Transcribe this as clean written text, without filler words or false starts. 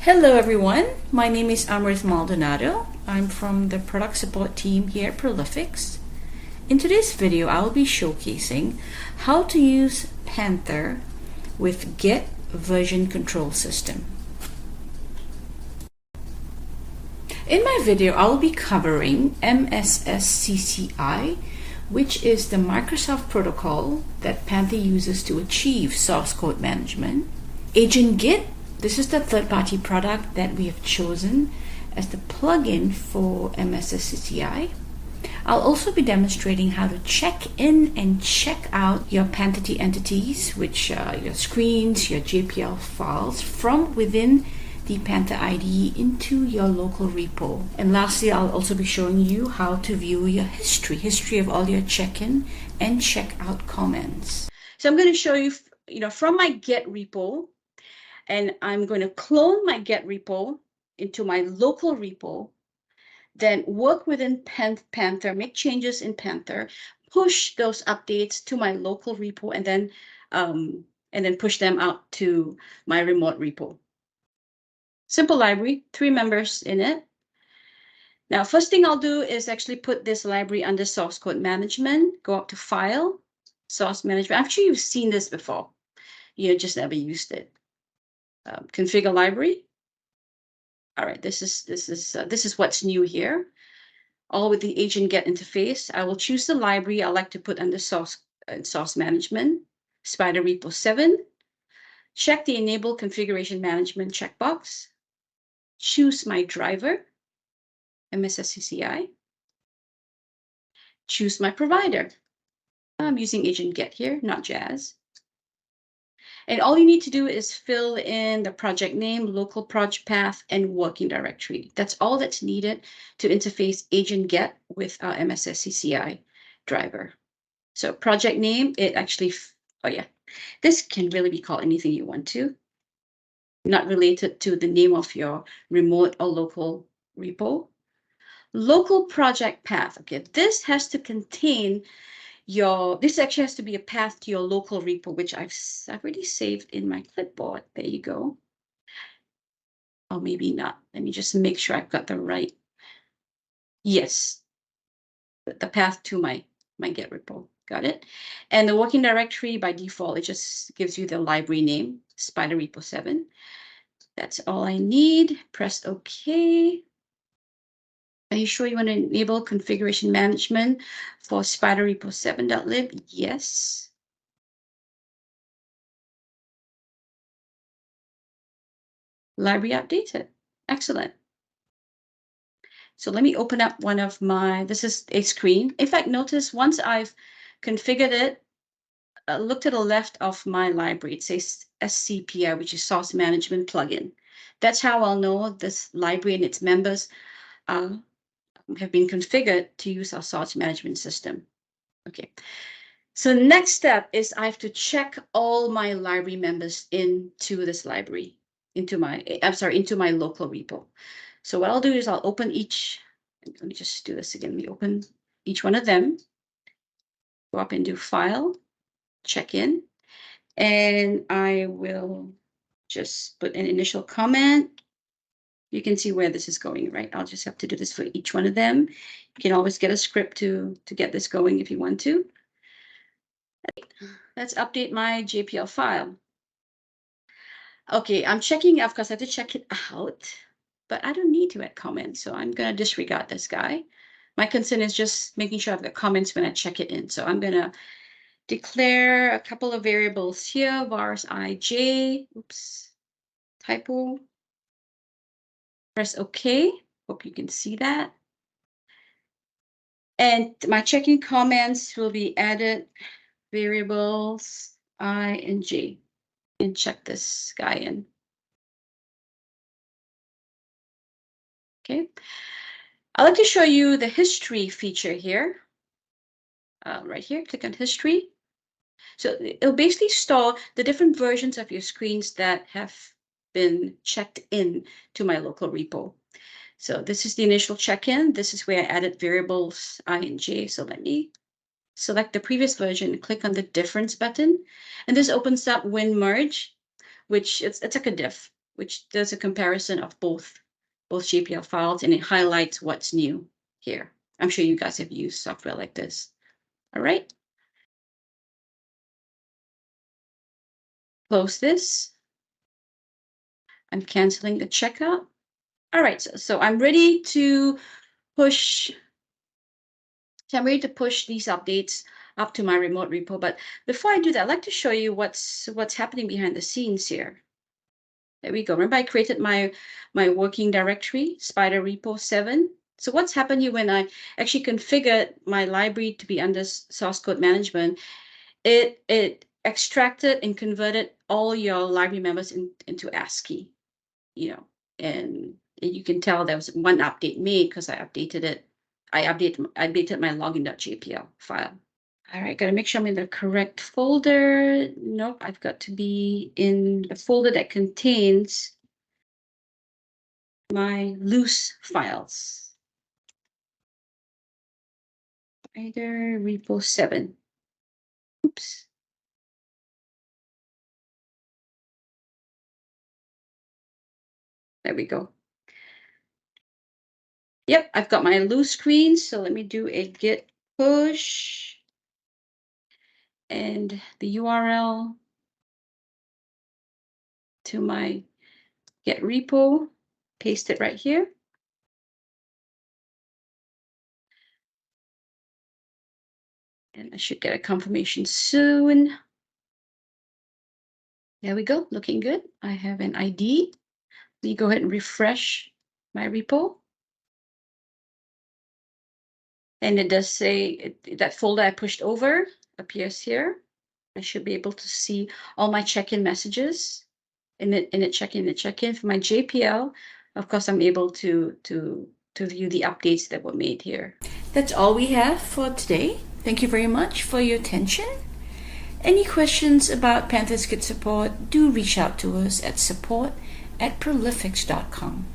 Hello everyone, my name is Amrit Maldonado. I'm from the product support team here at Prolifics. In today's video, I'll be showcasing how to use Panther with Git version control system. In my video, I'll be covering MSSCCI, which is the Microsoft protocol that Panther uses to achieve source code management. Agent Git, this is the third-party product that we have chosen as the plugin for MSSCCI. I'll also be demonstrating how to check in and check out your Panther entities, which are your screens, your JPL files, from within the Panther IDE into your local repo. And lastly, I'll also be showing you how to view your history of all your check-in and check-out comments. So I'm going to show you, from my Git repo, and I'm going to clone my Git repo into my local repo, then work within Panther, make changes in Panther, push those updates to my local repo, and then push them out to my remote repo. Simple library, 3 members in it. Now, first thing I'll do is actually put this library under source code management, go up to File, Source Management. I'm sure you've seen this before. You just never used it. Configure library. All right, this is what's new here. All with the Agent Get interface. I will choose the library I like to put under source management, Spider Repo 7. Check the Enable Configuration Management checkbox. Choose my driver, MSSCCI. Choose my provider. I'm using Agent Get here, not Jazz. And all you need to do is fill in the project name, local project path, and working directory. That's all that's needed to interface Agent Get with our MSSCCI driver. So project name, it actually, this can really be called anything you want to, not related to the name of your remote or local repo. Local project path, okay, this has to contain this actually has to be a path to your local repo, which I've already saved in my clipboard. There you go. Oh, maybe not. Let me just make sure I've got the right. Yes, the path to my Git repo. Got it. And the working directory by default, it just gives you the library name, Spider Repo 7. That's all I need. Press OK. Are you sure you want to enable configuration management for Spider Repo 7.lib? Yes. Library updated. Excellent. So let me open up one of this is a screen. In fact, notice once I've configured it, look to the left of my library. It says SCPI, which is Source Management Plugin. That's how I'll know this library and its members have been configured to use our source management system. Okay. So the next step is I have to check all my library members into this library, into my local repo. So what I'll do is I'll open let me just do this again. Let me open each one of them, go up and do File, Check In, and I will just put an initial comment. You can see where this is going, right? I'll just have to do this for each one of them. You can always get a script to get this going if you want to. Let's update my JPL file. Okay, I'm checking, of course, I have to check it out, but I don't need to add comments, so I'm going to disregard this guy. My concern is just making sure I've got comments when I check it in. So I'm going to declare a couple of variables here, vars ij, oops, typo. Press OK. Hope you can see that. And my checking comments will be added variables I and j. And check this guy in. Okay. I'd like to show you the history feature here. Right here, click on history. So it'll basically store the different versions of your screens that have been checked in to my local repo. So this is the initial check-in. This is where I added variables I and j. So let me select the previous version, click on the difference button, and this opens up WinMerge, which it's like a diff, which does a comparison of both JPL files, and it highlights what's new here. I'm sure you guys have used software like this. All right. Close this. I'm canceling the checkout. All right, so I'm ready to push. I'm ready to push these updates up to my remote repo. But before I do that, I'd like to show you what's happening behind the scenes here. There we go. Remember, I created my working directory, Spider Repo 7. So what's happened here when I actually configured my library to be under source code management, it extracted and converted all your library members into ASCII, and you can tell there was one update made because I updated it. I updated my login.jpl file. All right, gotta make sure I'm in the correct folder. Nope, I've got to be in the folder that contains my loose files. Spider Repo 7. Oops. There we go. Yep, I've got my loose screens. So let me do a git push. And the URL to my Git repo, paste it right here. And I should get a confirmation soon. There we go, looking good. I have an ID. Let me go ahead and refresh my repo. And it does say that folder I pushed over appears here. I should be able to see all my check-in messages in it check-in for my JPL. Of course, I'm able to view the updates that were made here. That's all we have for today. Thank you very much for your attention. Any questions about Panther's Git support, do reach out to us at support@prolifics.com.